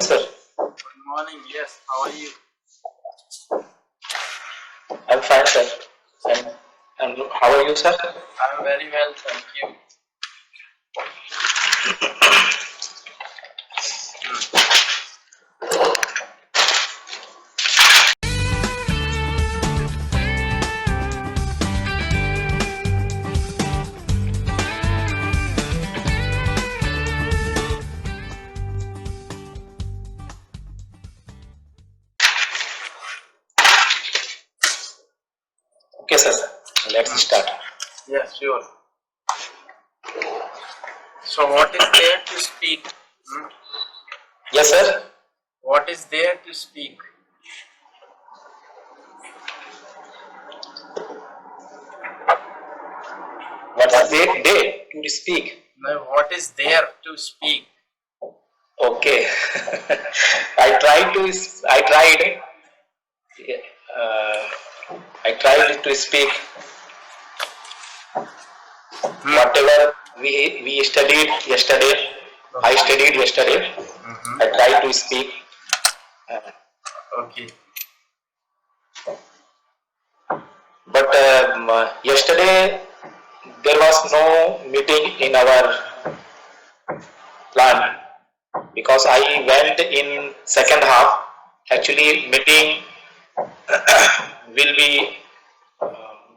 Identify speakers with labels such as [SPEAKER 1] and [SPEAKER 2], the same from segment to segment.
[SPEAKER 1] morning, sir.
[SPEAKER 2] Good morning. Yes. How are you?
[SPEAKER 1] I'm fine, sir. And how are you, sir?
[SPEAKER 2] I'm very well, thank you.
[SPEAKER 1] Okay, sir. Let's start.
[SPEAKER 2] Yes, sure. So, what is there to speak?
[SPEAKER 1] Yes, sir.
[SPEAKER 2] What is there to speak?
[SPEAKER 1] What's the day to speak?
[SPEAKER 2] No, what is there to speak?
[SPEAKER 1] Okay. I tried. I tried to speak whatever we studied yesterday. I studied yesterday. I tried to speak.
[SPEAKER 2] Okay.
[SPEAKER 1] But yesterday there was no meeting in our plan because I went in second half. Actually, meeting will be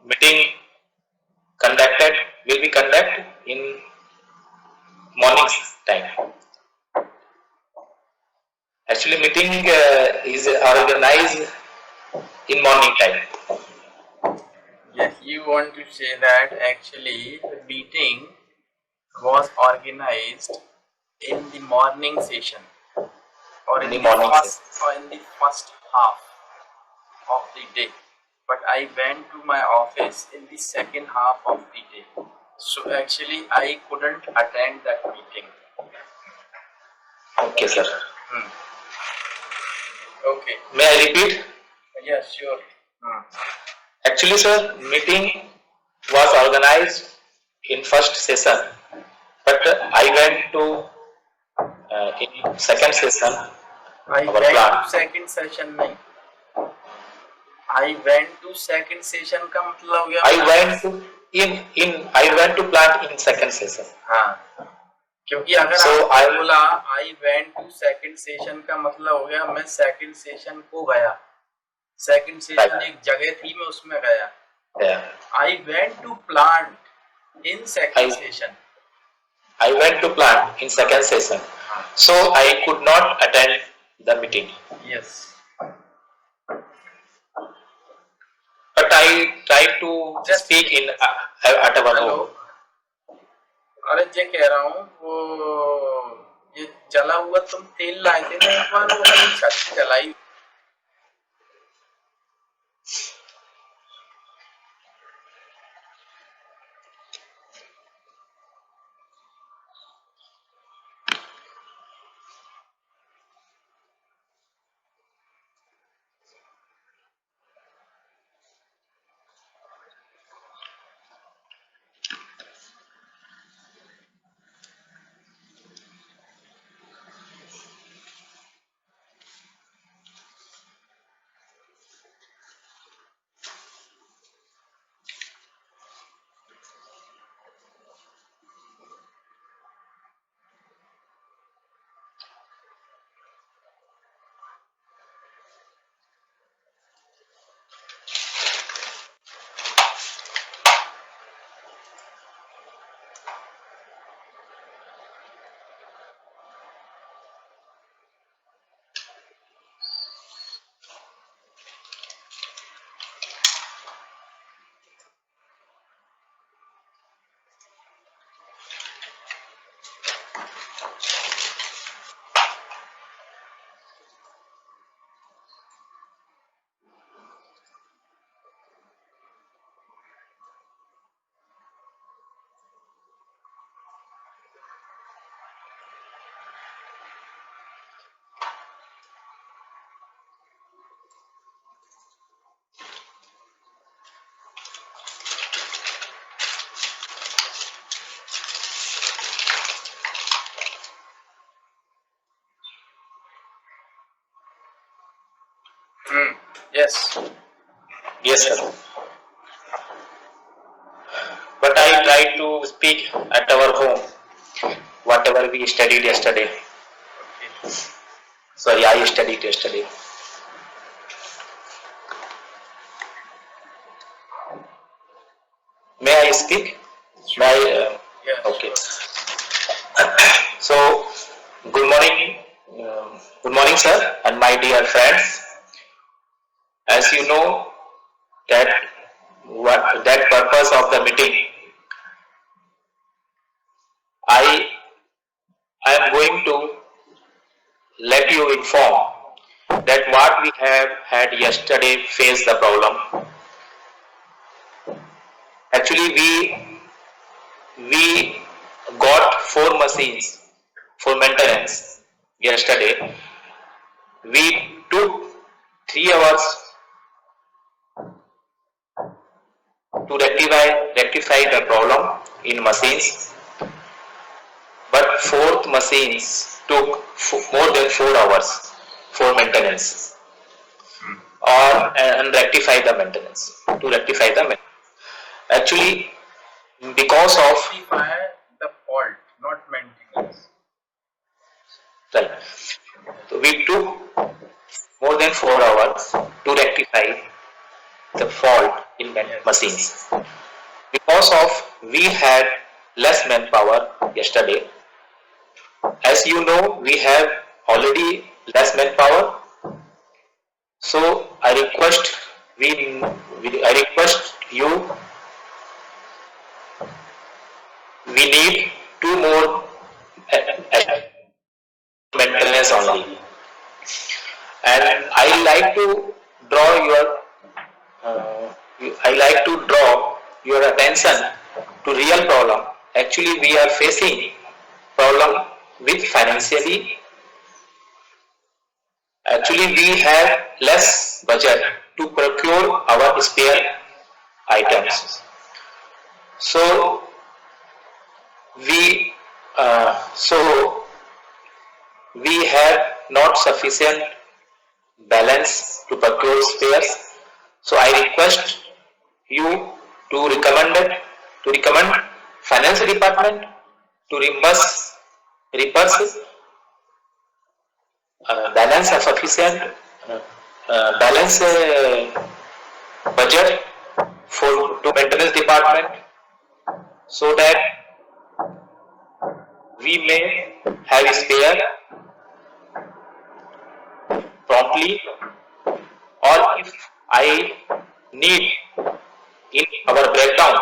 [SPEAKER 1] meeting conducted will be conducted in morning time. Actually, meeting is organized in morning time.
[SPEAKER 2] Yes, you want to say that actually the meeting was organized in the morning session or in the first half of the day. But I went to my office in the second half of the day. So actually I couldn't attend that meeting.
[SPEAKER 1] Okay, sir.
[SPEAKER 2] Okay.
[SPEAKER 1] May I repeat?
[SPEAKER 2] Yes, sure.
[SPEAKER 1] Actually, sir, meeting was organized in first session, but I went to in second session.
[SPEAKER 2] I went to second session नहीं. I went to second session का मतलब हो गया.
[SPEAKER 1] I went to plant in second session.
[SPEAKER 2] हाँ. क्योंकि अगर आपने बोला I went to second session का मतलब हो गया मैं second session को गया. Second session एक जगह थी मैं उसमें गया. I went to plant in second session.
[SPEAKER 1] I went to plant in second session, so I could not attend the meeting.
[SPEAKER 2] Yes.
[SPEAKER 1] But I tried to speak in at our home.
[SPEAKER 2] अरे जे कह रहा हूँ वो ये जला हुआ तुम तेल लाए थे ना एक बार वो अपनी छत जलाई. Yes.
[SPEAKER 1] Yes, sir. But I tried to speak at our home, whatever we studied yesterday.
[SPEAKER 2] Okay.
[SPEAKER 1] Sorry, I studied yesterday. May I speak? May I?
[SPEAKER 2] Yeah,
[SPEAKER 1] Okay.
[SPEAKER 2] sure.
[SPEAKER 1] So, good morning, good morning, sir, and my dear friends. As you know that what that purpose of the meeting, I I am going to let you inform that what we have had yesterday faced the problem. Actually, we got 4 machines for maintenance yesterday. We took 3 hours to rectify the problem in machines, but fourth machines took more than 4 hours for maintenance or and rectify the maintenance to rectify the maintenance. Actually, because of
[SPEAKER 2] Rectify the fault, not maintenance.
[SPEAKER 1] right, so we took more than 4 hours to rectify the fault in machines. Because of we had less manpower yesterday. As you know, we have already less manpower. So I request you, we need 2 more maintenance only. And draw your, I like to draw your attention to real problem. Actually, we are facing problem with financially. Actually, we have less budget to procure our spare items. So we so we have not sufficient balance to procure spares. So I request you to recommend finance department to reimburse balance a sufficient balance budget for to maintenance department so that we may have spare promptly, or if I need in our breakdown.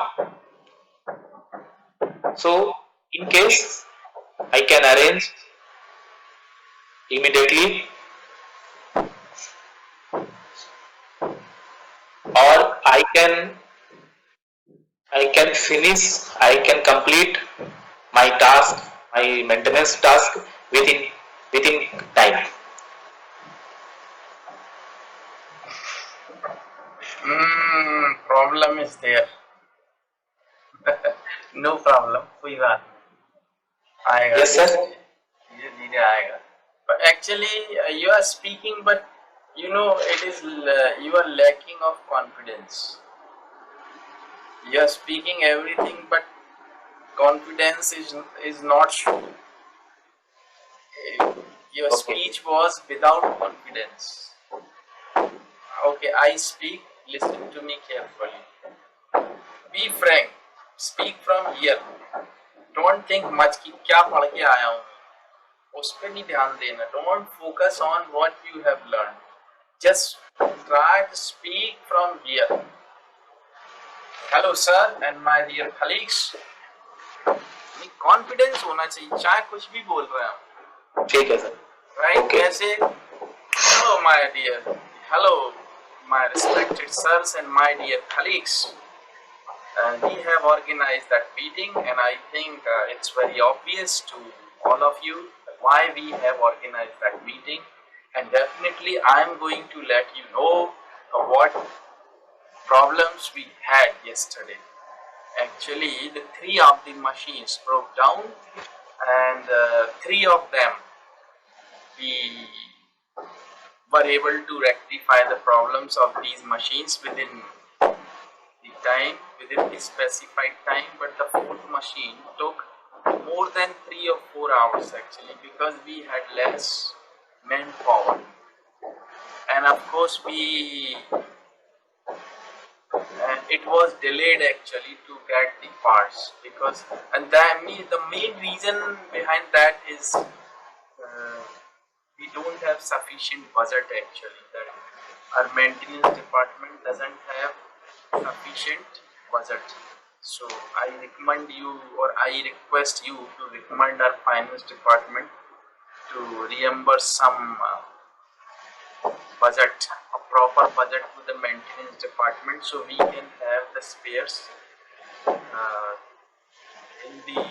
[SPEAKER 1] So in case I can arrange immediately, or I can complete my task, my maintenance task within time.
[SPEAKER 2] Problem is there. No problem. कोई बात नहीं. आएगा.
[SPEAKER 1] Yes, sir.
[SPEAKER 2] धीरे धीरे आएगा. But actually, you are speaking, but you know it is you are lacking of confidence. You are speaking everything, but confidence is not shown. Your
[SPEAKER 1] Okay.
[SPEAKER 2] speech was without confidence. Okay, I speak. Listen to me carefully. Be frank. Speak from here. Don't think much कि क्या पढ़ के आया हूँ. उस पर नहीं ध्यान देना. Don't focus on what you have learned. Just try to speak from here. Hello sir and my dear colleagues. Confidence होना चाहिए. चाहे कुछ भी बोल रहे हैं.
[SPEAKER 1] ठीक है सर.
[SPEAKER 2] Right?
[SPEAKER 1] Okay.
[SPEAKER 2] कैसे? Hello my dear. Hello my respected sirs and my dear colleagues. We have organized that meeting, and I think it's very obvious to all of you why we have organized that meeting, and definitely I'm going to let you know what problems we had yesterday. Actually, the 3 of the machines broke down, and 3 of them were able to rectify the problems of these machines within the specified time, but the fourth machine took more than 3 or 4 hours actually, because we had less manpower, and of course it was delayed actually to get the parts, because the main reason behind that is we don't have sufficient budget actually. That our maintenance department doesn't have sufficient budget. So I recommend you, or I request you to recommend our finance department to reimburse some budget, a proper budget to the maintenance department, so we can have the spares in the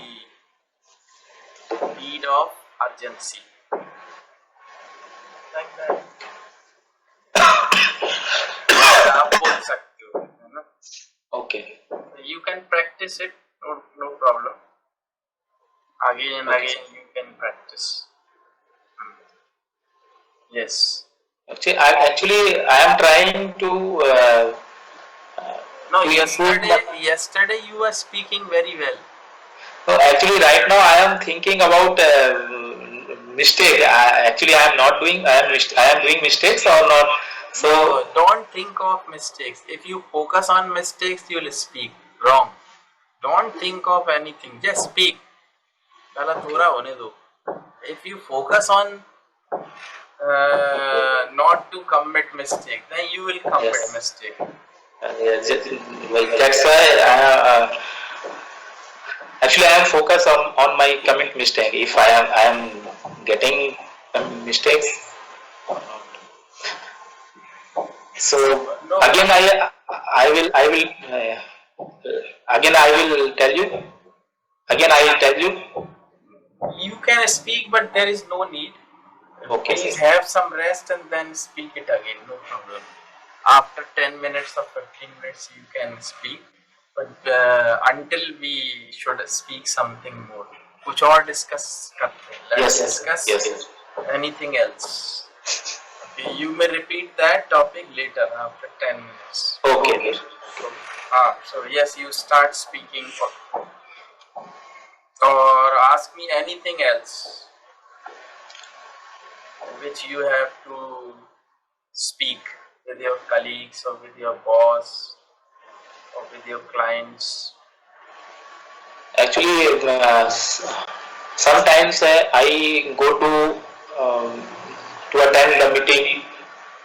[SPEAKER 2] need of urgency. Like that. आप बोल सकते हो, है ना?
[SPEAKER 1] Okay.
[SPEAKER 2] You can practice it, no problem. Again and again you can practice. Yes.
[SPEAKER 1] Actually, I am trying to.
[SPEAKER 2] No,
[SPEAKER 1] to
[SPEAKER 2] yesterday you were speaking very well.
[SPEAKER 1] So actually, right now I am thinking about mistake. Actually, I am not doing. I am doing mistakes or not. So
[SPEAKER 2] No, don't think of mistakes. If you focus on mistakes, you will speak wrong. Don't think of anything. Just speak. गलत हो रहा होने दो. If you focus on not to commit mistake, then you will commit mistake.
[SPEAKER 1] That's why actually I am focused on my commit mistake. If I am getting mistakes or not. So again I will again I will tell you. Again I will tell you.
[SPEAKER 2] You can speak, but there is no need.
[SPEAKER 1] Okay.
[SPEAKER 2] Please have some rest and then speak it again. No problem. After 10 minutes or 15 minutes, you can speak. But until we should speak something more. कुछ और discuss करते हैं. Let's discuss anything else. Okay, you may repeat that topic later after 10 minutes.
[SPEAKER 1] Okay.
[SPEAKER 2] So yes, you start speaking or ask me anything else which you have to speak with your colleagues or with your boss or with your clients.
[SPEAKER 1] Actually, sometimes I go to attend the meeting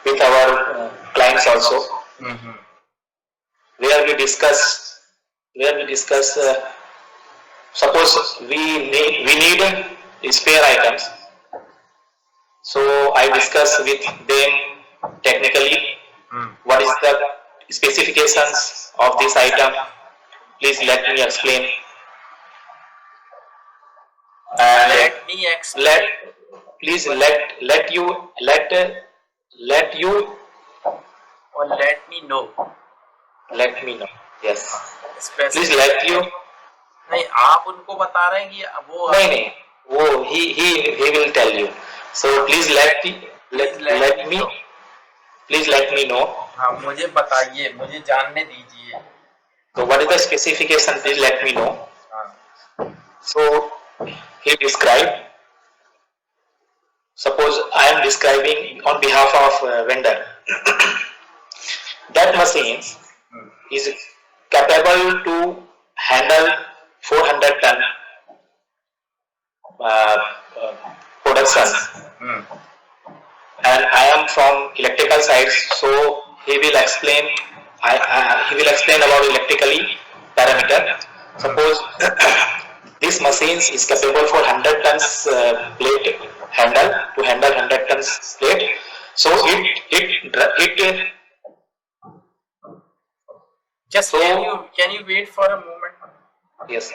[SPEAKER 1] with our clients also, where we discuss suppose we need spare items, so I discuss with them technically what is the specifications of this item, please let me explain. And please let you
[SPEAKER 2] or let me know.
[SPEAKER 1] Yes.
[SPEAKER 2] Specific.
[SPEAKER 1] Please let you.
[SPEAKER 2] नहीं, आप उनको बता रहे हैं कि वो
[SPEAKER 1] नहीं वो he will tell you. So please let me know.
[SPEAKER 2] हाँ, मुझे बताइए, मुझे जानने दीजिए.
[SPEAKER 1] So what is the specification? Please let me know. So he described. Suppose I am describing on behalf of vendor. That machine is capable to handle 400 ton production. And I am from electrical side, so he will explain. He will explain about electrically parameter. Suppose this machine is capable for 100 tons plate to handle 100 tons plate. So it
[SPEAKER 2] just can you wait for a moment?
[SPEAKER 1] Yes.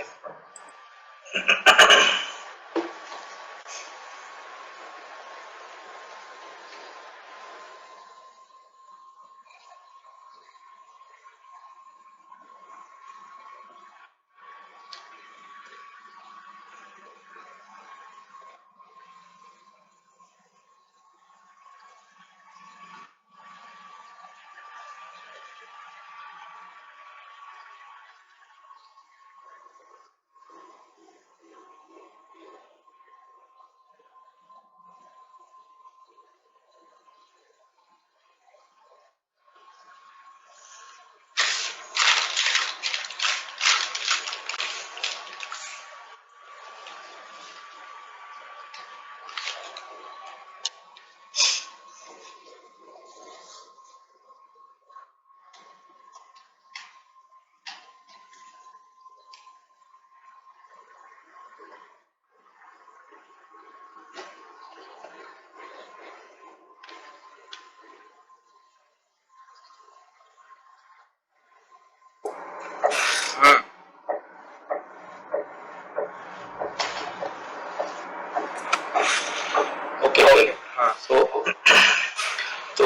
[SPEAKER 1] Okay.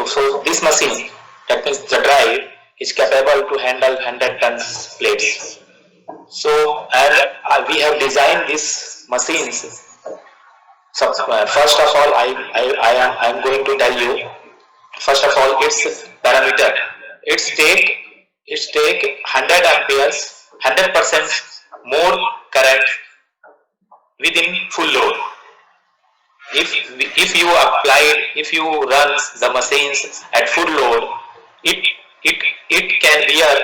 [SPEAKER 1] So this machine, that means the drive, is capable to handle 100 tons plates. So, and we have designed these machines. So, first of all, I am going to tell you. First of all, its parameter. It's take 100 amperes, 100% more current within full load. If you run the machines at full load, it it can bear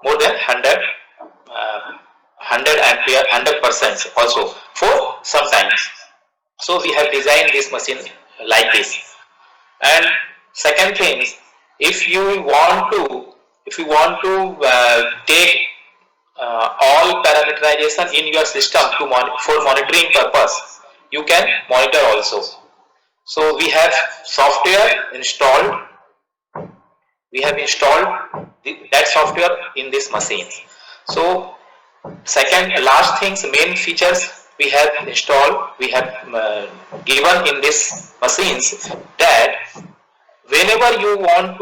[SPEAKER 1] more than 100 ampere, 100% also for sometimes. So we have designed this machine like this. And second thing, if you want to take all parameterization in your system for monitoring purpose, you can monitor also. So we have software installed. We have installed that software in this machine. So second, last things, main features we have installed, we have given in this machines, that whenever you want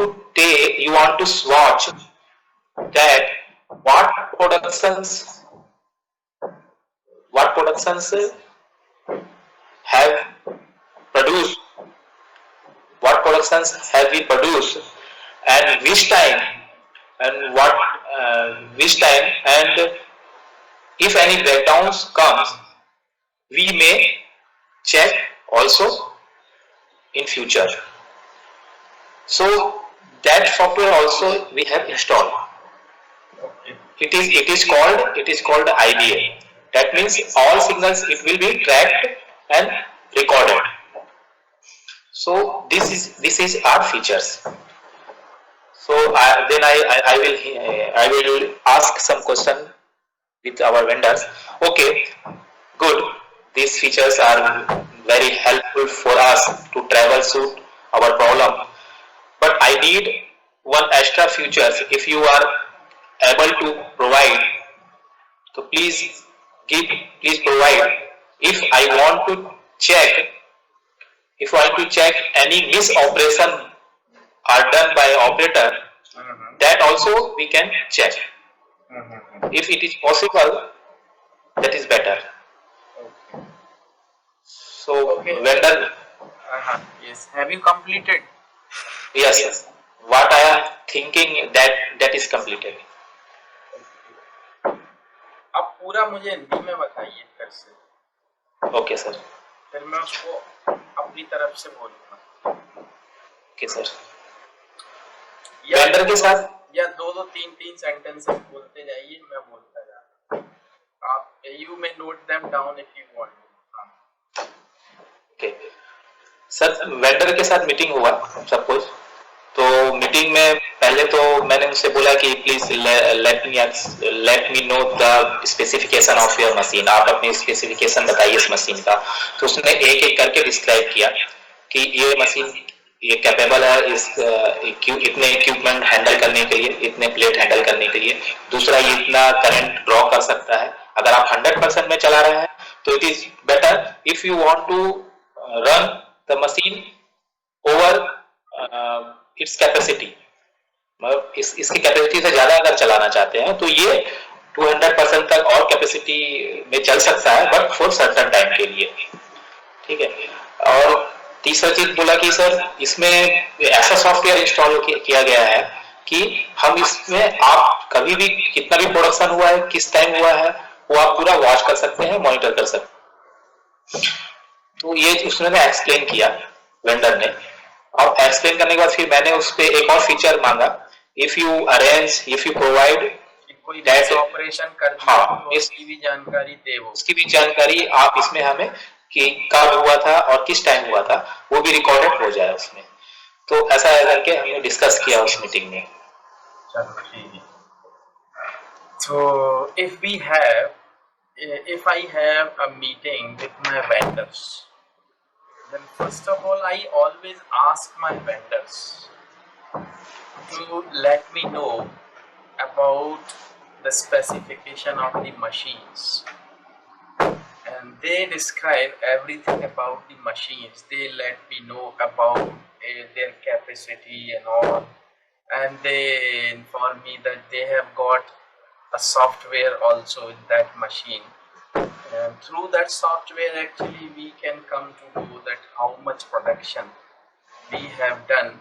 [SPEAKER 1] to swatch that what productions have produced, what productions have we produced, and which time, and which time, and if any breakdowns comes, we may check also in future. So that software also we have installed. It is called IBA. That means all signals it will be tracked and recorded. So this is our features. So I will ask some question with our vendors. Okay, good. These features are very helpful for us to troubleshoot our problem. But I need one extra features. If you are able to provide, so please provide. If I want to check, any misoperation are done by operator, that also we can check. If it is possible, that is better. So vendor,
[SPEAKER 2] Yes. Have you completed?
[SPEAKER 1] yes. What I am thinking, that is completed.
[SPEAKER 2] अब पूरा मुझे हिंदी में बताइए फिर से.
[SPEAKER 1] Okay sir.
[SPEAKER 2] फिर मैं उसको अपनी तरफ से बोलूँगा.
[SPEAKER 1] Okay sir. वेंडर के साथ
[SPEAKER 2] या दो तीन सेंटेंस बोलते जाइए, मैं बोलता जाऊँ. आप you may note them down if you want.
[SPEAKER 1] Okay sir, vendor के साथ मीटिंग हुआ सपोज. तो मीटिंग में पहले तो मैंने उनसे बोला कि please let me know the specification of your machine. आप अपनी स्पेसिफिकेशन बताइए इस मशीन का. तो उसने एक एक करके डिस्क्राइब किया कि ये मशीन ये कैपेबल है इतने इक्विपमेंट हैंडल करने के लिए, इतने प्लेट हैंडल करने के लिए. दूसरा, ये इतना करंट ड्रॉ कर सकता है. अगर आप 100% में चला रहे हैं तो it is better if you want to run the machine over its capacity. मतलब इसकी कैपेसिटी से ज्यादा अगर चलाना चाहते हैं तो ये 200% तक और कैपेसिटी में चल सकता है, बट फॉर सर्टेन टाइम के लिए. ठीक है. और तीसरा चीज बोला कि सर इसमें ऐसा सॉफ्टवेयर इंस्टॉल किया गया है कि हम इसमें आप कभी भी कितना भी प्रोडक्शन हुआ है, किस टाइम हुआ है, वो आप पूरा वॉच कर सकते हैं, मॉनिटर कर सकते हैं. तो ये उसने एक्सप्लेन किया वेंडर ने. और एक्सप्लेन करने के बाद फिर मैंने उस पर एक और फीचर मांगा. इफ यू प्रोवाइड
[SPEAKER 2] कोई डेटा ऑपरेशन कर दिया, हाँ, इसकी भी जानकारी दे, वो
[SPEAKER 1] उसकी भी जानकारी आप इसमें हमें कि कब हुआ था और किस टाइम हुआ था वो भी रिकॉर्डेड हो जाए उसमें. तो ऐसा करके हमने डिस्कस किया उस मीटिंग में.
[SPEAKER 2] चलो ठीक है. So if I have a meeting with my vendors, then first of all I always ask my vendors to let me know about the specification of the machines, and they describe everything about the machines. They let me know about their capacity and all, and they inform me that they have got a software also in that machine, and through that software actually we can come to know that how much production we have done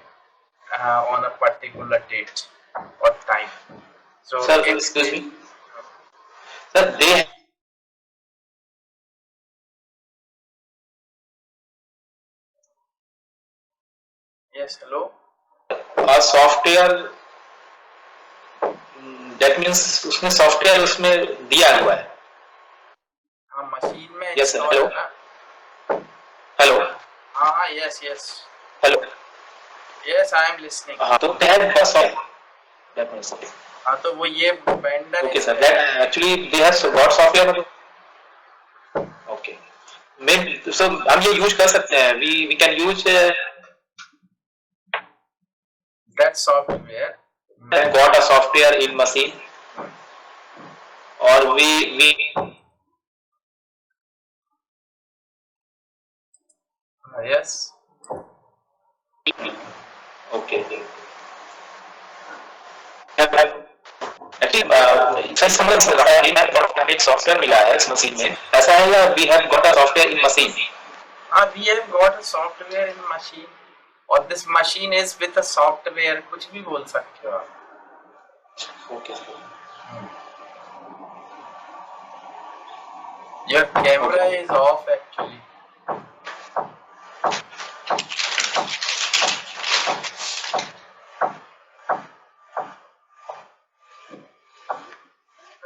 [SPEAKER 2] on a particular date or time. So
[SPEAKER 1] Sir,
[SPEAKER 2] it
[SPEAKER 1] excuse me.
[SPEAKER 2] will.
[SPEAKER 1] Sir, they
[SPEAKER 2] Yes, hello.
[SPEAKER 1] a software, that means उसमें software उसमें दिया हुआ है.
[SPEAKER 2] हाँ machine में
[SPEAKER 1] Yes, sir.
[SPEAKER 2] install
[SPEAKER 1] Hello.
[SPEAKER 2] है ना.
[SPEAKER 1] Hello.
[SPEAKER 2] हाँ हाँ yes yes
[SPEAKER 1] Hello.
[SPEAKER 2] yes I am listening.
[SPEAKER 1] हाँ तो they have got software. That means okay.
[SPEAKER 2] हाँ तो वो ये vendor
[SPEAKER 1] Okay,
[SPEAKER 2] is
[SPEAKER 1] sir.
[SPEAKER 2] there.
[SPEAKER 1] That actually they have got software. Okay. Maybe so हम ये यूज कर सकते हैं. We can use
[SPEAKER 2] that software.
[SPEAKER 1] got a software in machine, or we
[SPEAKER 2] Yes.
[SPEAKER 1] okay. Actually, sir समझ रहा है हमें एक सॉफ्टवेयर मिला है इस मशीन में. ऐसा है या we have got a software in machine?
[SPEAKER 2] हाँ we have got a software in machine, or this machine is with a software. कुछ भी बोल सकते हो आप.
[SPEAKER 1] Okay.
[SPEAKER 2] Your camera is off actually.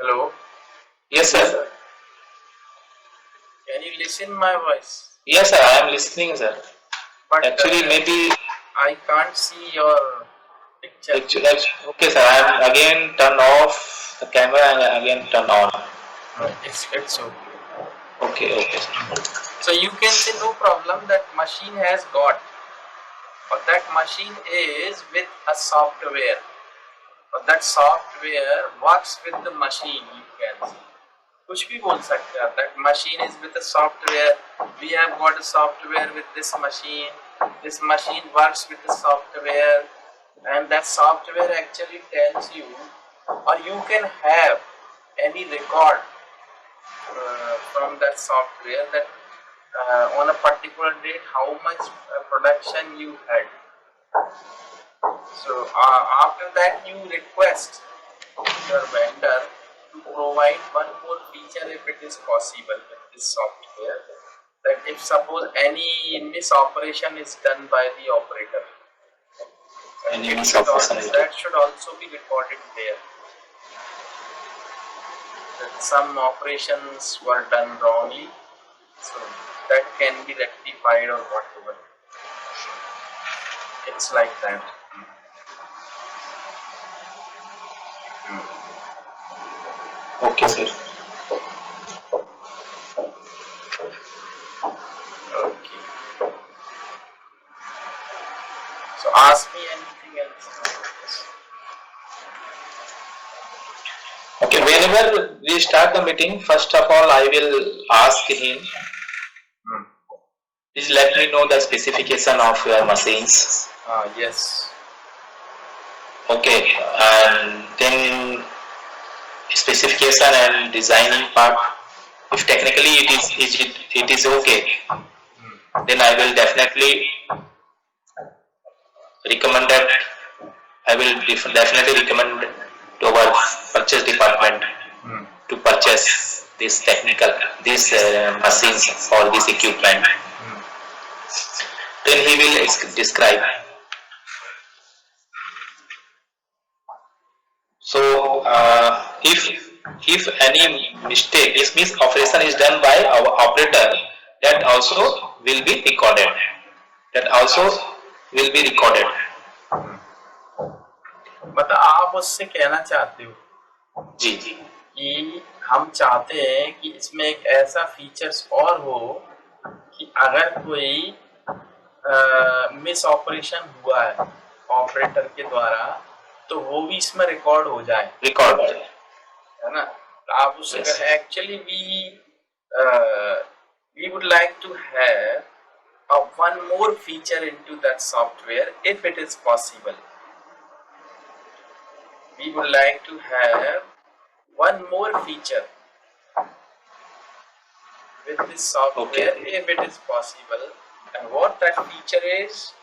[SPEAKER 2] Hello.
[SPEAKER 1] Yes, sir.
[SPEAKER 2] Can you listen my voice?
[SPEAKER 1] Yes, sir. I am listening, sir.
[SPEAKER 2] But
[SPEAKER 1] Actually, maybe.
[SPEAKER 2] I can't see your picture.
[SPEAKER 1] Okay, sir. I am again turn off the camera and again turn on.
[SPEAKER 2] It's okay.
[SPEAKER 1] Okay, okay.
[SPEAKER 2] So you can say no problem. That machine has got, but that machine is with a software. But that software works with the machine. You can see. कुछ भी बोल सकते हैं. That machine is with a software. We have got a software with this machine. This machine works with the software, and that software actually tells you, or you can have any record from that software that on a particular date how much production you had. So after that you request your vendor to provide one more feature if it is possible with this software, that if suppose any misoperation is done by the operator, that should also be recorded there. That some operations were done wrongly, so that can be rectified or whatever. It's like that.
[SPEAKER 1] Okay, sir.
[SPEAKER 2] Okay. So ask me anything else.
[SPEAKER 1] Okay, whenever we start the meeting, first of all, I will ask him, please let me know the specification of your machines.
[SPEAKER 2] Yes.
[SPEAKER 1] Okay, and then specification and designing part. If technically it is okay, then I will definitely recommend that. I will definitely recommend to our purchase department to purchase this machines or this equipment. Then he will describe. So if any mistake, this means operation is done by our operator, that also will be recorded.
[SPEAKER 2] मतलब आप उससे कहना चाहते हो
[SPEAKER 1] जी
[SPEAKER 2] कि हम चाहते हैं कि इसमें एक ऐसा फीचर्स और हो कि अगर कोई मिस ऑपरेशन हुआ है ऑपरेटर के द्वारा तो वो भी इसमें रिकॉर्ड हो जाए. उस actually we would like to have one more feature into that software if it is possible. We would like to have one more feature with this software if it is possible. And what that feature is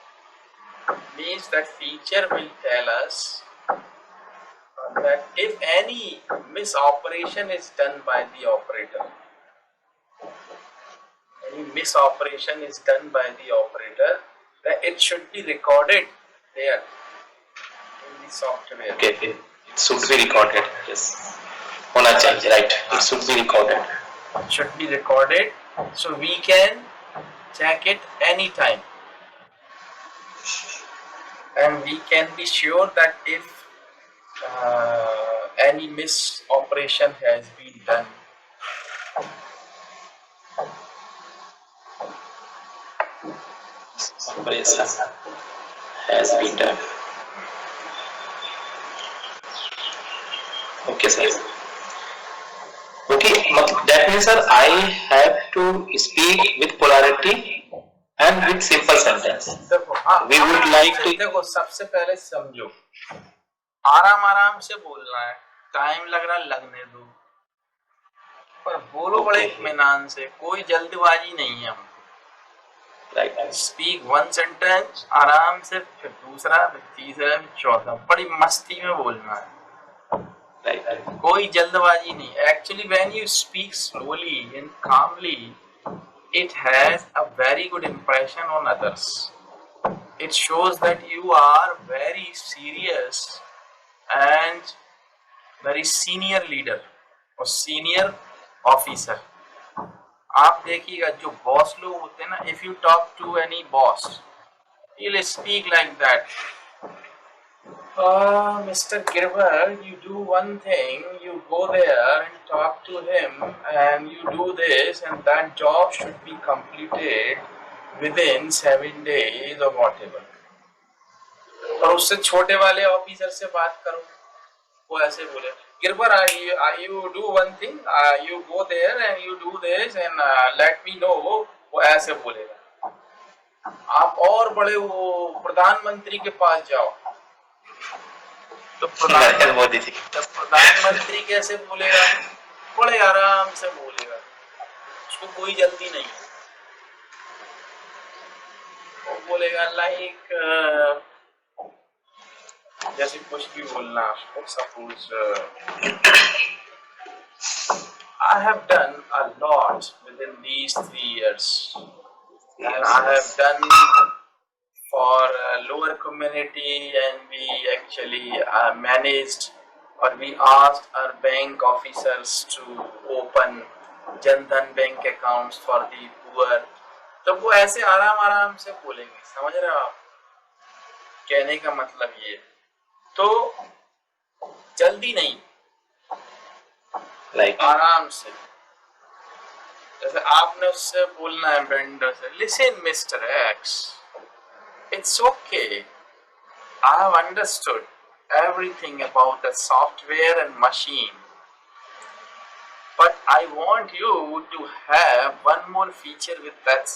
[SPEAKER 2] means that feature will tell us that if any misoperation is done by the operator, that it should be recorded there in the software.
[SPEAKER 1] Okay, it should be recorded. Yes. होना चाहिए, right? It should be recorded.
[SPEAKER 2] It should be recorded, so we can check it anytime, and we can be sure that if any misoperation has been done.
[SPEAKER 1] Operation has been done. Okay, sir. Okay, that means, sir, I have to speak with polarity and with simple sentence. We would like to.
[SPEAKER 2] देखो, सबसे पहले समझो, आराम से बोलना है, time लग रहा लगने दो, पर बोलो बड़े इत्मीनान से, कोई जल्दबाजी नहीं है।
[SPEAKER 1] Right.
[SPEAKER 2] Speak one sentence आराम से, फिर दूसरा, फिर तीसरा, फिर चौथा, बड़ी मस्ती में बोलना है।
[SPEAKER 1] Right.
[SPEAKER 2] कोई जल्दबाजी नहीं। Actually, when you speak slowly and calmly, it has a very good impression on others. It shows that you are very serious and very senior leader or senior officer. आप देखिएगा जो बॉस लोग होते हैं ना, if you talk to any boss, he'll speak like that. Mr. Girwar, you do one thing, you go there and talk to him and you do this, and that job should be completed within 7 days or whatever. और उससे छोटे वाले officer से बात करो, वो ऐसे बोले, Girwar, you do one thing, you go there and you do this and let me know, वो ऐसे बोलेगा। आप और बड़े वो प्रधानमंत्री के पास जाओ, तो प्रधानमंत्री कैसे बोलेगा? बड़े आराम से बोलेगा, उसको कोई जल्दी नहीं, वो बोलेगा लाइक जैसे कुछ भी बोलना आपको। Suppose I have done a lot within these 3 years, and I have done for lower community, and we actually managed, or we asked our bank officers to open Jan Dhan bank accounts for the poor. तो वो ऐसे आराम से बोलेंगे, समझ रहे हो आप? कहने का मतलब ये, तो जल्दी नहीं, आराम से। जैसे आपने उससे बोलना है वेंडर से, listen mister x, it's okay, I have understood everything about the software and machine, but I want you to have one more feature with that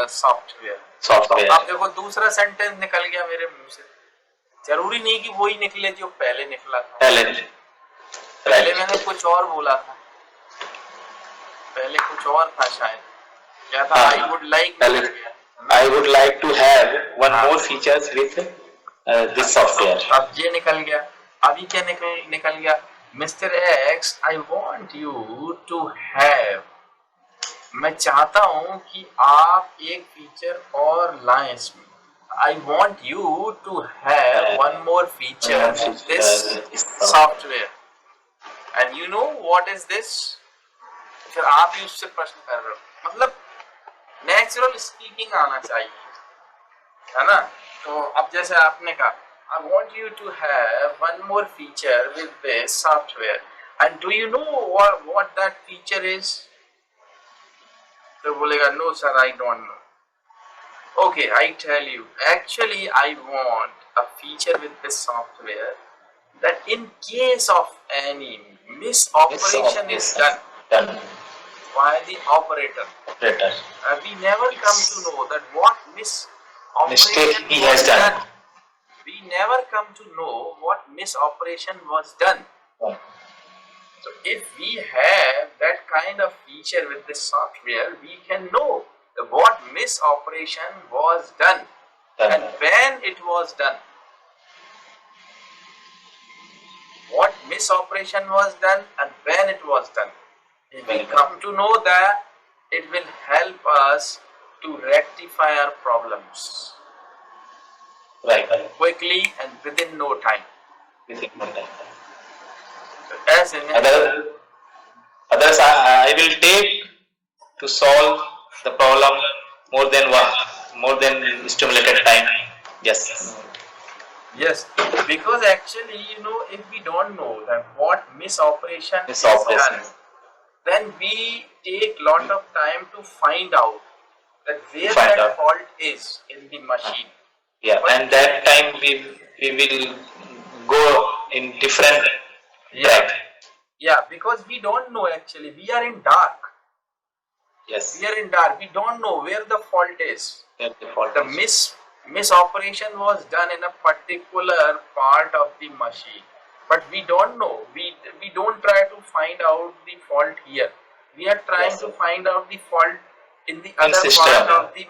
[SPEAKER 2] software. अब देखो दूसरा सेंटेंस निकल गया मेरे मुंह से, जरूरी नहीं कि वही निकले जो पहले निकला था। पहले मैंने कुछ और बोला था, पहले कुछ और था शायद, क्या था? I would like to have one more features with this software. अब ये निकल गया, अभी क्या निकल गया? Mr. X, I want you to have, मैं चाहता हूँ कि आप एक फीचर और लाएं इसमें। I want you to have one more feature with this software. And you know what is this? फिर आप ही उससे प्रश्न कर रहे हो, मतलब नेचुरल स्पीकिंग आना चाहिए, है ना? तो अब जैसे आपने कहा, I want you to have one more feature with this software. And do you know what that feature is? तो बोलेगा, no sir, I don't know. Okay, I tell you. Actually, I want a feature with this software that in case of any misoperation is done
[SPEAKER 1] done
[SPEAKER 2] by the operator.
[SPEAKER 1] operator.
[SPEAKER 2] We never come to know that what misoperation
[SPEAKER 1] Mistake he
[SPEAKER 2] was
[SPEAKER 1] has done.
[SPEAKER 2] We never come to know what misoperation was done. So if we have that kind of feature with this software, we can know what misoperation was done and when it was done. What misoperation was done and when it was done. If we come to know that, it will help us to rectify our problems
[SPEAKER 1] Right.
[SPEAKER 2] quickly and within no time.
[SPEAKER 1] Within no time.
[SPEAKER 2] As in
[SPEAKER 1] Others I will take to solve the problem more than stimulated time. Yes.
[SPEAKER 2] yes, because actually, if we don't know that what misoperation is
[SPEAKER 1] Misoperation.
[SPEAKER 2] done, then we take lot of time to find out that where that fault is in the machine.
[SPEAKER 1] Yeah, and that time we will go in different track.
[SPEAKER 2] Yeah, because we don't know actually. We are in dark.
[SPEAKER 1] Yes.
[SPEAKER 2] We are in dark. We don't know where the fault is.
[SPEAKER 1] Where the fault
[SPEAKER 2] The
[SPEAKER 1] is.
[SPEAKER 2] misoperation was done in a particular part of the machine, but we don't know. We don't try to find out the fault here. We are trying to find out the fault in the other part of the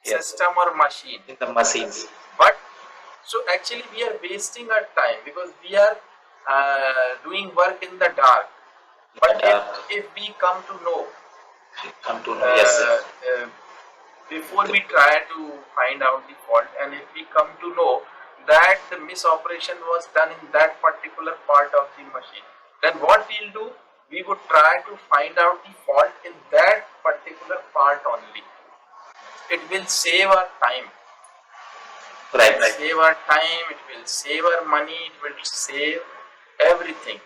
[SPEAKER 2] system or machine.
[SPEAKER 1] In the machines.
[SPEAKER 2] But so actually we are wasting our time because we are doing work in the dark. But if we come to know, before we try to find out the fault, and if we come to know that the misoperation was done in that particular part of the machine, then what we'll do, we would try to find out the fault in that particular part only. It will save our time.
[SPEAKER 1] Right.
[SPEAKER 2] It will save our time, it will save our money, it will save everything.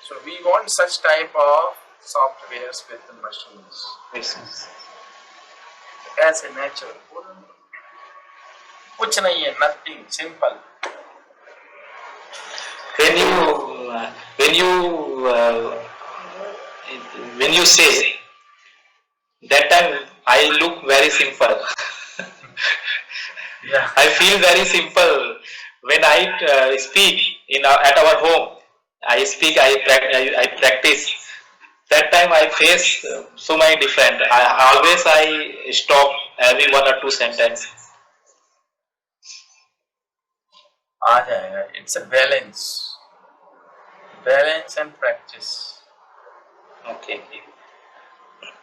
[SPEAKER 2] So we want such type of softwares with the machines.
[SPEAKER 1] Yes.
[SPEAKER 2] As a natural. कुछ नहीं है, nothing, simple.
[SPEAKER 1] When you say that time, I look very simple.
[SPEAKER 2] Yeah.
[SPEAKER 1] I feel very simple when I speak at our home. I speak, I practice. That time I face so many different. I stop every 1 or 2 sentences.
[SPEAKER 2] आ जाएगा. It's a balance and practice.
[SPEAKER 1] Okay.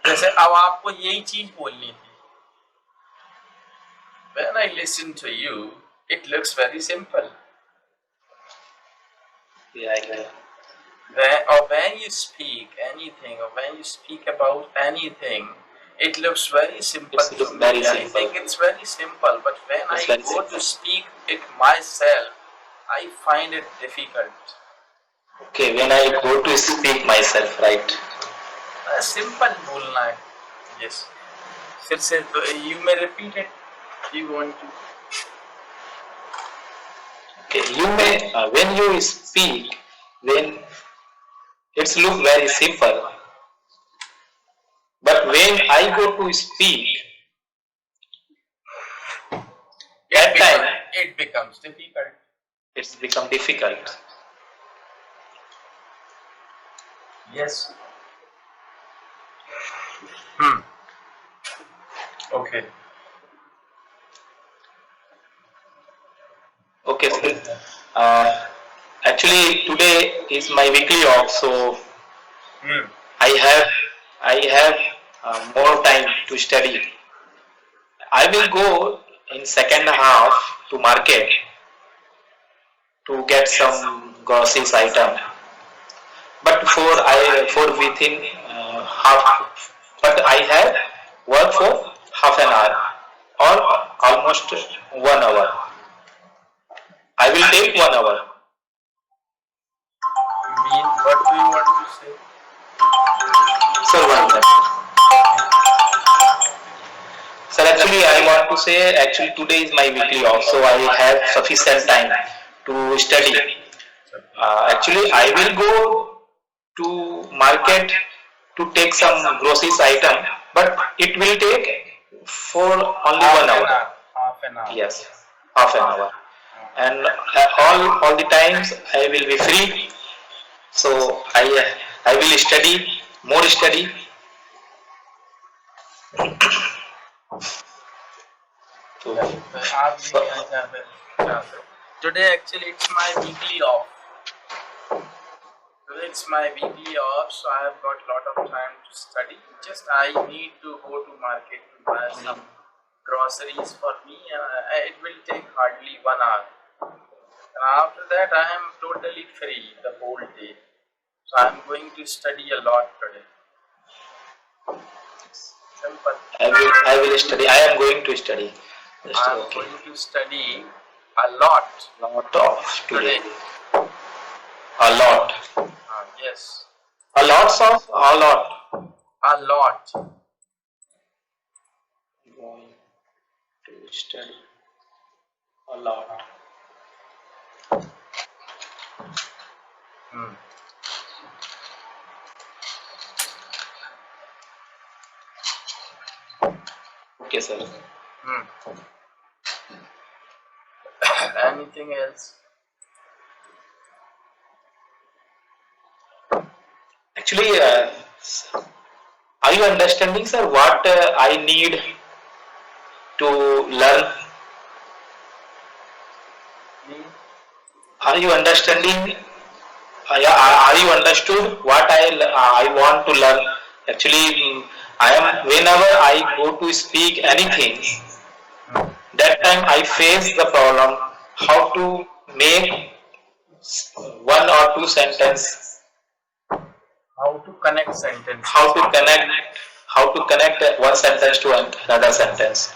[SPEAKER 2] जैसे अब आपको यही चीज बोलनी थी. When I listen to you, it looks very simple.
[SPEAKER 1] Yeah, I know.
[SPEAKER 2] When you speak anything, or when you speak about anything, it looks very simple to me. I think it's very simple, but when I go to speak it myself, I find it difficult.
[SPEAKER 1] Okay, when I go to speak myself, right?
[SPEAKER 2] Simple बोलना है. Yes. फिर से you may repeat it. You want to?
[SPEAKER 1] Okay, you may when you speak, then it's look very simple. But when I go to speak,
[SPEAKER 2] it becomes difficult.
[SPEAKER 1] It's become difficult.
[SPEAKER 2] Yes. Okay.
[SPEAKER 1] Okay, so actually today is my weekly off, so I have more time to study. I will go in second half to market to get some groceries item, but within half, but I have work for half an hour or almost 1 hour. I will take 1 hour.
[SPEAKER 2] What do you want to say?
[SPEAKER 1] Sir, one minute. Sir, actually I want to say, actually today is my weekly off, so I have sufficient time to study. Actually, I will go to market to take some groceries item, but it will take for only
[SPEAKER 2] Half
[SPEAKER 1] 1 hour.
[SPEAKER 2] an hour. Half an hour.
[SPEAKER 1] Yes, half an hour. And all the times I will be free. So I will study more study. So,
[SPEAKER 2] आप भी क्या चाहते हैं? Today actually it's my weekly off. Today it's my weekly off, so I have got lot of time to study. Just I need to go to market to buy some groceries for me. It will take hardly 1 hour. And after that I am totally free the whole day. So I am going to study a lot today. Simple.
[SPEAKER 1] I will study. I am going to study.
[SPEAKER 2] I am going to study a lot.
[SPEAKER 1] Lot of
[SPEAKER 2] Today.
[SPEAKER 1] A lot.
[SPEAKER 2] Yes.
[SPEAKER 1] A lots of a lot.
[SPEAKER 2] A lot.
[SPEAKER 1] Going to study a lot. Okay, sir.
[SPEAKER 2] Anything else?
[SPEAKER 1] Actually, are you understanding, sir, what I need to learn? Are you understanding? Yeah, are you understood what I want to learn? Actually, I am whenever I go to speak anything, that time I face the problem how to make one or two sentence.
[SPEAKER 2] How to connect sentences.
[SPEAKER 1] How to connect one sentence to another sentence.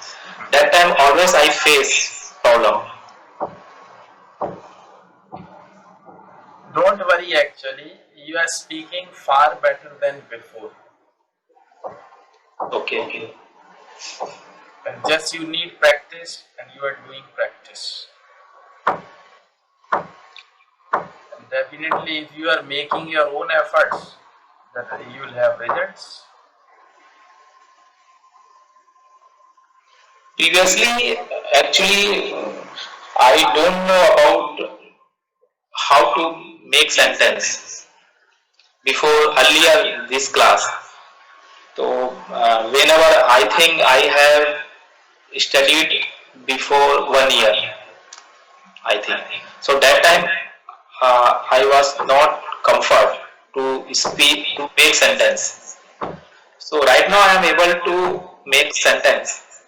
[SPEAKER 1] That time always I face problem.
[SPEAKER 2] Don't worry, actually, you are speaking far better than before.
[SPEAKER 1] Okay.
[SPEAKER 2] And just you need practice, and you are doing practice. And definitely, if you are making your own efforts, then you will have results.
[SPEAKER 1] Previously, actually, I don't know about how to make sentence before earlier this class. So whenever I think I have studied before 1 year, I think. So that time I was not comfort to speak to make sentence. So right now I am able to make sentence,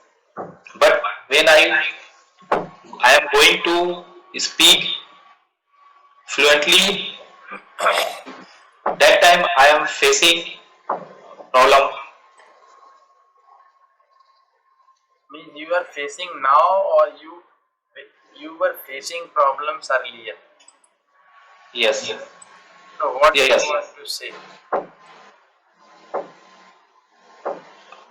[SPEAKER 1] but when I am going to speak fluently, that time I am facing problem.
[SPEAKER 2] Means you are facing now, or you were facing problems earlier.
[SPEAKER 1] Yes.
[SPEAKER 2] So what
[SPEAKER 1] Yes.
[SPEAKER 2] do you want to say?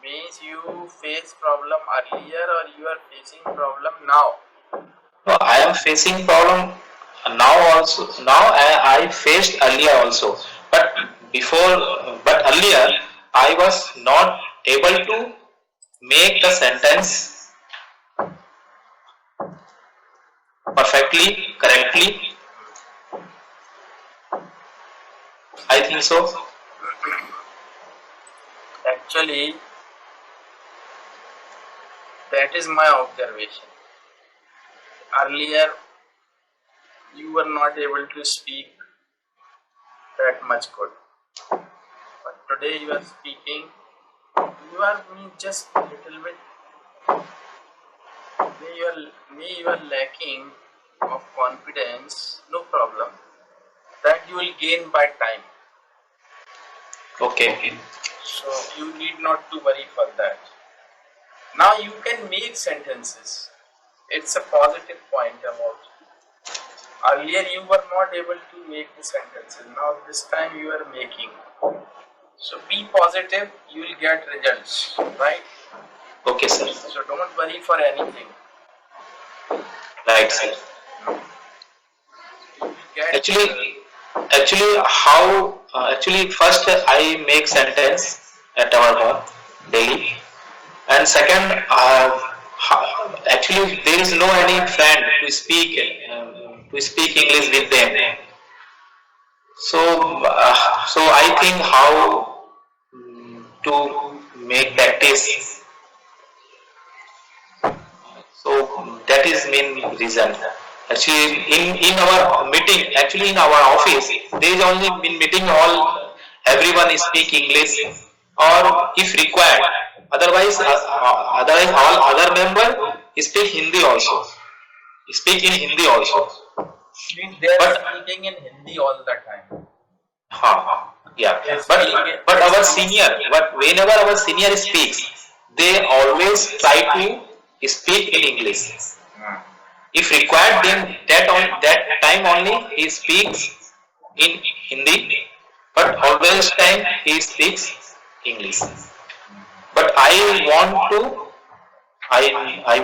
[SPEAKER 2] Means you face problem earlier, or you are facing problem now?
[SPEAKER 1] No, I am facing problem now also. Now I faced earlier also, but but earlier I was not able to make the sentence perfectly, correctly. I think so.
[SPEAKER 2] Actually, that is my observation. Earlier, you were not able to speak that much good, but today you are speaking. You are just a little bit. Maybe you are lacking of confidence. No problem. That you will gain by time.
[SPEAKER 1] Okay.
[SPEAKER 2] So you need not to worry for that. Now you can make sentences. It's a positive point about it. Earlier you were not able to make the sentences. Now this time you are making. So be positive, you will get results, right?
[SPEAKER 1] Okay, sir.
[SPEAKER 2] So don't worry for anything.
[SPEAKER 1] Right, sir.
[SPEAKER 2] get
[SPEAKER 1] Actually, how? Actually, first I make sentence at our home daily, and second, actually there is no any friend to speak English with them. So, so I think how to make practice. So that is main reason. Actually, in our meeting, actually in our office, there is only in meeting all everyone speak English, or if required. Otherwise all other member speak Hindi also. Speak in Hindi also.
[SPEAKER 2] means they are
[SPEAKER 1] But
[SPEAKER 2] speaking in Hindi all the time.
[SPEAKER 1] yeah.
[SPEAKER 2] Yes,
[SPEAKER 1] But our senior, but whenever our senior speaks, they always try to speak in English. If required, then that time only he speaks in Hindi, but always time he speaks English. But I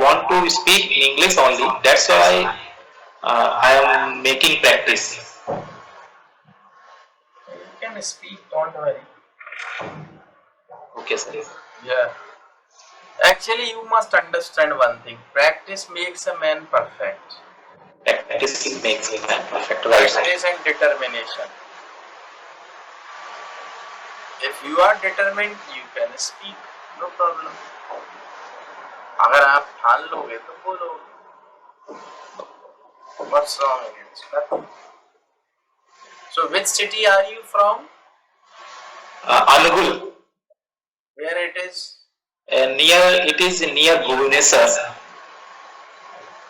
[SPEAKER 1] want to speak in English only. That's why I am making practice.
[SPEAKER 2] You can speak, don't worry.
[SPEAKER 1] Okay, sir.
[SPEAKER 2] Yeah. Actually, you must understand one thing. Practice makes a man perfect.
[SPEAKER 1] Practice makes a man perfect. Right, sir.
[SPEAKER 2] Practice and determination. If you are determined, you can speak. No problem. अगर आप ठान लोगे तो बोलो. What's wrong in it? Nothing. So, which city are you from?
[SPEAKER 1] Anugul.
[SPEAKER 2] Where it is?
[SPEAKER 1] It is near Bhubaneswar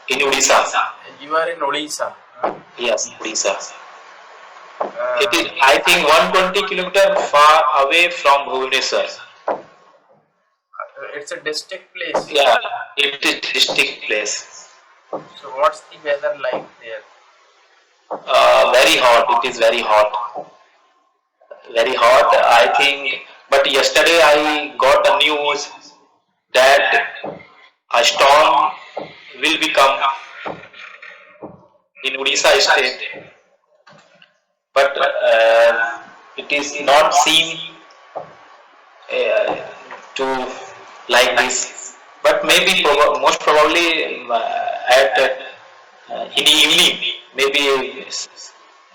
[SPEAKER 1] in Odisha.
[SPEAKER 2] You are in Odisha.
[SPEAKER 1] Yes, Odisha. It is, I think, 120 kilometer far away from Bhubaneswar.
[SPEAKER 2] It's a district place.
[SPEAKER 1] Yeah, it is district place.
[SPEAKER 2] So what's the weather like there?
[SPEAKER 1] Very hot. It is very hot. Very hot. I think. But yesterday I got a news that a storm will become in Odisha state. But it is not seen to like this. But maybe most probably at in the evening, maybe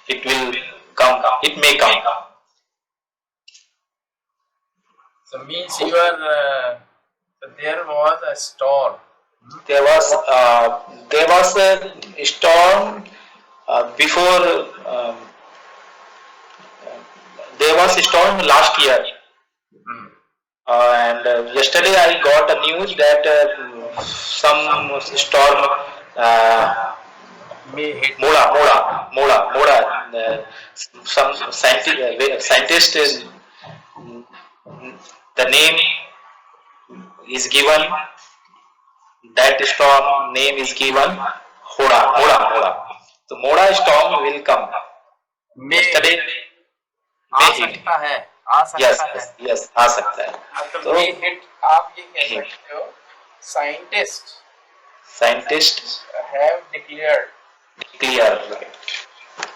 [SPEAKER 1] it will come. It may come.
[SPEAKER 2] So means you are. There was a storm.
[SPEAKER 1] There was a storm before. There was a storm last year. And yesterday I got a news that some storm
[SPEAKER 2] May hit.
[SPEAKER 1] Moda. Some scientist the name is given. That storm name is given Moda. So Moda storm will come.
[SPEAKER 2] May
[SPEAKER 1] Yesterday
[SPEAKER 2] uh
[SPEAKER 1] may hit.
[SPEAKER 2] सकता है. आ सकता है.
[SPEAKER 1] Yes, आ सकता है.
[SPEAKER 2] मतलब
[SPEAKER 1] So,
[SPEAKER 2] may hit. आप ये कह
[SPEAKER 1] hit.
[SPEAKER 2] सकते हो. Scientists
[SPEAKER 1] Scientists
[SPEAKER 2] have declared.
[SPEAKER 1] right.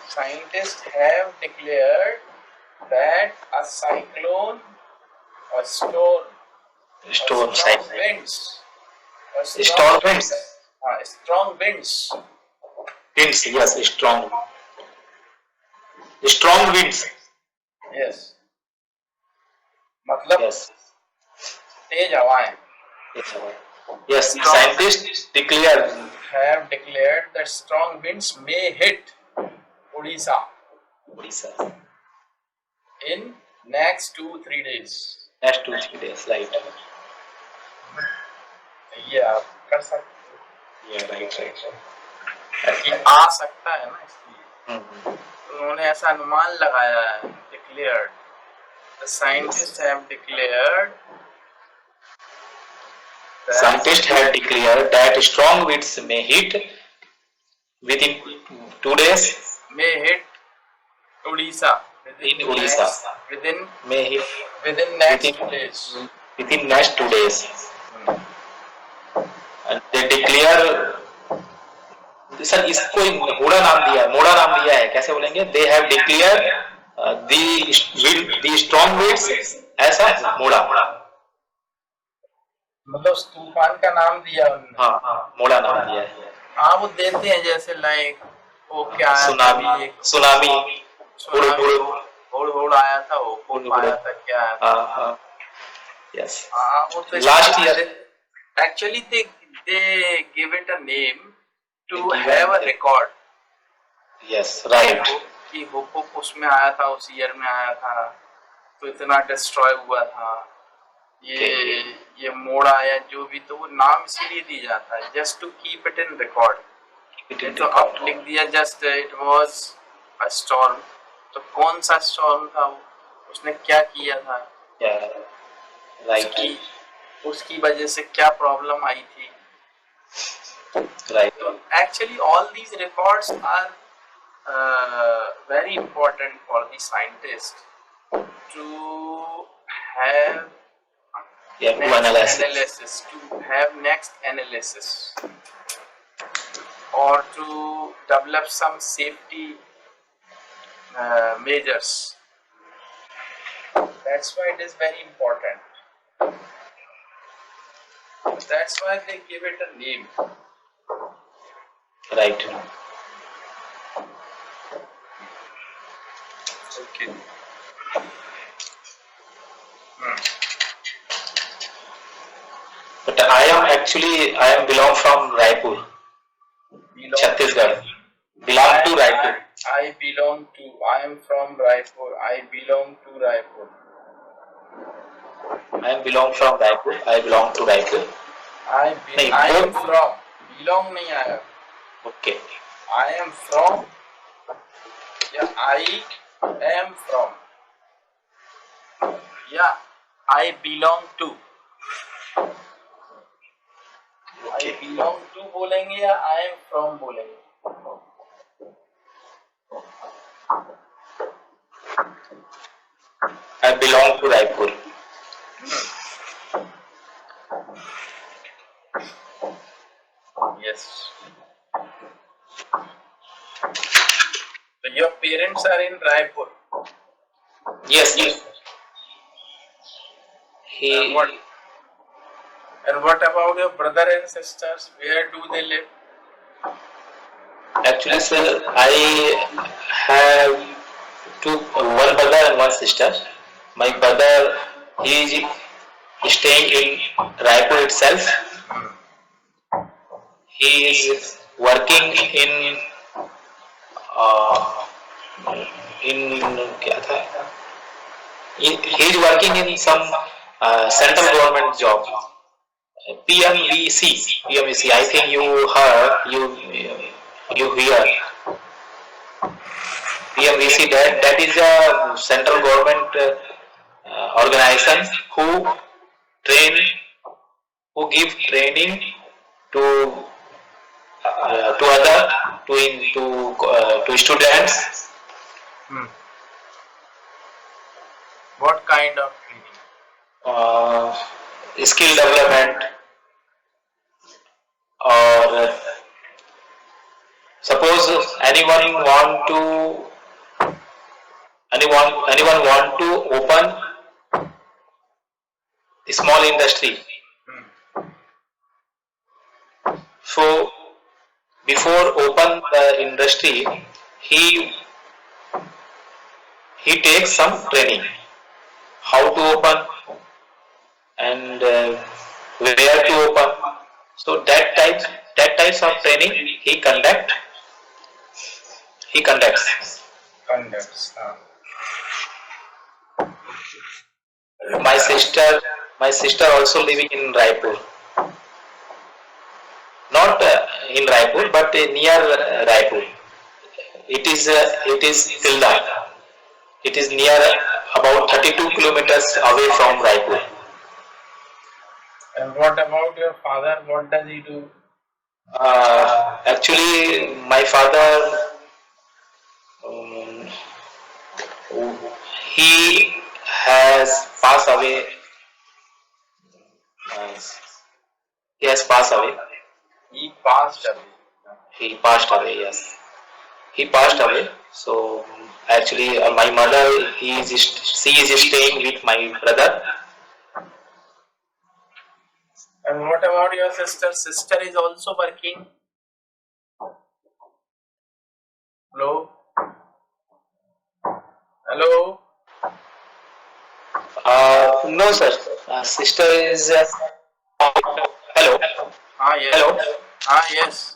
[SPEAKER 2] Scientists have declared that a cyclone, a storm,
[SPEAKER 1] Storm
[SPEAKER 2] strong
[SPEAKER 1] cyclone.
[SPEAKER 2] winds,
[SPEAKER 1] Storm winds.
[SPEAKER 2] strong winds.
[SPEAKER 1] Winds, yes, strong. Strong winds.
[SPEAKER 2] Yes. मतलब
[SPEAKER 1] Yes.
[SPEAKER 2] तेज हवाएं.
[SPEAKER 1] Yes, scientists declare.
[SPEAKER 2] Have declared that strong winds may hit Odisha in next 2-3 days.
[SPEAKER 1] Next 2-3 days, right?
[SPEAKER 2] ये आप कर सकते हो.
[SPEAKER 1] Yeah, right.
[SPEAKER 2] ये आ सकता है ना इसलिए.
[SPEAKER 1] Mhm.
[SPEAKER 2] उन्होंने ऐसा अनुमान लगाया है. Declared. The scientists have declared that
[SPEAKER 1] Scientists have declared that strong winds may hit within 2 days.
[SPEAKER 2] may hit Odisha
[SPEAKER 1] In Odisha. May hit
[SPEAKER 2] within next
[SPEAKER 1] Within-
[SPEAKER 2] 2 days.
[SPEAKER 1] within next 2 days. And they declare sir इसको हुड़ा नाम दिया है, मोड़ा नाम दिया है, कैसे बोलेंगे? They have declare the strong winds ऐसा मोड़ा।
[SPEAKER 2] मतलब तूफान का नाम दिया उन्होंने।
[SPEAKER 1] हाँ, मोड़ा नाम दिया है।
[SPEAKER 2] हाँ वो देते हैं, जैसे लाइक वो क्या आया था
[SPEAKER 1] सुनामी,
[SPEAKER 2] अभी एक
[SPEAKER 1] सुनामी,
[SPEAKER 2] हुड़ आया था, वो खूब आया था, क्या आया था?
[SPEAKER 1] हाँ, यस,
[SPEAKER 2] हाँ वो तो
[SPEAKER 1] last year
[SPEAKER 2] actually they give it a name to have a record.
[SPEAKER 1] Yes, right,
[SPEAKER 2] कि हुप उसमें आया था, उस ईयर में आया था, तो इतना डिस्ट्रॉय हुआ था, ये मोड़ आया, जो भी, तो वो नाम इसीलिए दी जाता है, just to keep it in record. तो अब लिख दिया just it was a storm, तो कौन सा स्टॉर्म था वो, उसने क्या किया था,
[SPEAKER 1] राइट,
[SPEAKER 2] उसकी वजह से क्या प्रॉब्लम आई थी,
[SPEAKER 1] राइट।
[SPEAKER 2] तो actually all these records are very important for the scientist to have analysis, to have next analysis, or to develop some safety measures. That's why it is very important. That's why they give it a name.
[SPEAKER 1] Right.
[SPEAKER 2] Okay.
[SPEAKER 1] But I am belong from Raipur, Chhattisgarh. Belong to Raipur.
[SPEAKER 2] I am from Raipur. I belong to Raipur.
[SPEAKER 1] I am belong from Raipur. I belong to Raipur.
[SPEAKER 2] I am from. Belong नहीं आया.
[SPEAKER 1] Okay.
[SPEAKER 2] I am from. Yeah, I am from. Yeah, I belong to.
[SPEAKER 1] Okay.
[SPEAKER 2] I belong to बोलेंगे या I am from बोलेंगे?
[SPEAKER 1] I belong to Raipur.
[SPEAKER 2] Yes. So your parents are in Raipur.
[SPEAKER 1] Yes, yes.
[SPEAKER 2] And what about your brother and sisters? Where do they live?
[SPEAKER 1] Actually, sir, I have one brother and one sister. My brother, he is staying in Raipur itself. He is working in क्या था? He is working in some central government job. PMVC. I think you heard, you hear. PMVC, that is a central government organization who give training to students.
[SPEAKER 2] What kind of training?
[SPEAKER 1] Skill development, or suppose anyone want to open a small industry. So before open the industry, he takes some training, how to open and where to open. So that types of training he conducts. My sister also living in Raipur. Not in Raipur, but near Raipur. It is Tilda. It is near about 32 kilometers away from Raipur.
[SPEAKER 2] And what about your father? What does he do?
[SPEAKER 1] Actually, my father, he has passed away. He has passed away.
[SPEAKER 2] He passed away.
[SPEAKER 1] He passed away. Yes, he passed away. So actually, my mother, she is staying with my brother.
[SPEAKER 2] And what about your sister? Sister is also working. Hello? Hello?
[SPEAKER 1] No, sir. Sister is. Hello.
[SPEAKER 2] Ah, yes.
[SPEAKER 1] Hello.
[SPEAKER 2] Ah, yes.